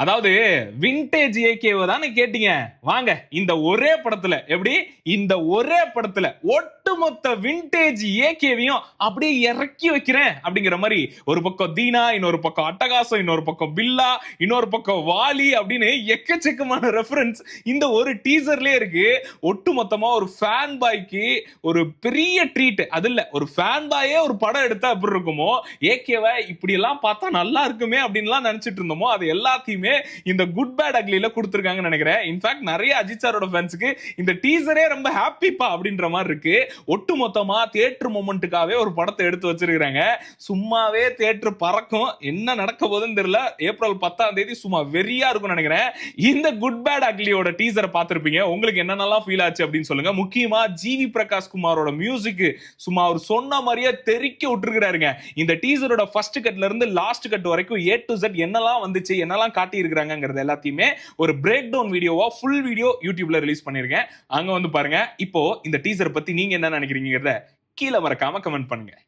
அதாவது விண்டேஜ் ஏகேவை தானே கேட்டீங்க. வாங்க இந்த ஒரே படத்துல எப்படி இந்த ஒரே படத்துல ஒட்டுமொத்த விண்டேஜ் ஏகேவையும் அப்படியே இறக்கி வைக்கிறேன் அப்படிங்கிற மாதிரி ஒரு பக்கம் தீனா, இன்னொரு பக்கம் அட்டகாசம், இன்னொரு பக்கம் பில்லா, இன்னொரு பக்கம் வாலி அப்படின்னு எக்கச்சக்கமான ரெஃபரன்ஸ் இந்த ஒரு டீசர்லயே இருக்கு. ஒட்டுமொத்தமா ஒரு ஃபேன் பாய்க்கு ஒரு பெரிய ட்ரீட். அது இல்ல, ஒரு ஃபேன் பாயே ஒரு படம் எடுத்தா எப்படி இருக்குமோ, ஏகேவை இப்படி எல்லாம் பார்த்தா நல்லா இருக்குமே அப்படின்லாம் நினைச்சிட்டு இருந்தோமோ அது எல்லாத்தையுமே இந்த குட் பேட் அக்லில கொடுத்திருக்காங்கன்னு நினைக்கிறேன். இன்ஃபேக்ட் நிறைய அஜித் சாரோட ஃபேன்ஸ்க்கு இந்த டீசரே ரொம்ப ஹாப்பிப்பா அப்படின்ற மாதிரி இருக்கு. ஒட்டுமொத்தமா தியேட்டர் மொமெண்ட்டுக்காகவே ஒரு படத்தை எடுத்து வச்சிருக்காங்க. சும்மாவே தியேட்டர் பறக்கும். என்ன நடக்க போகுதுன்னு தெரியல. ஏப்ரல் 10ஆம் தேதி சும்மா வெறியா இருக்கும் நினைக்கிறேன். இந்த குட் பேட் அக்லியோட டீசரை பார்த்திருப்பீங்க. உங்களுக்கு என்னென்னலாம் ஃபீல் ஆச்சு அப்படின்னு சொல்லுங்க. முக்கியமா ஜிவி பிரகாஷ் குமாரோட மியூசிக் சும்மா அவர் சொன்ன மாதிரியே தெறிக்க விட்டுருக்காருங்க. இந்த டீசரோட ஃபர்ஸ்ட் கட்ல இருந்து லாஸ்ட் கட் வரைக்கும் A to Z என்னெல்லாம் வந்துச்சு, என்னெல்லாம் காட்டி இருக்காங்கிறது எல்லாத்தையுமே ஒரு பிரேக் டவுன் வீடியோவா ஃபுல் வீடியோ யூடியூப்ல ரிலீஸ் பண்ணிருக்கேன். அங்க வந்து பாருங்க. இப்போ இந்த டீசர் பத்தி நீங்க என்ன நினைக்கிறீங்கறத கீழே மறக்காம கமெண்ட் பண்ணுங்க.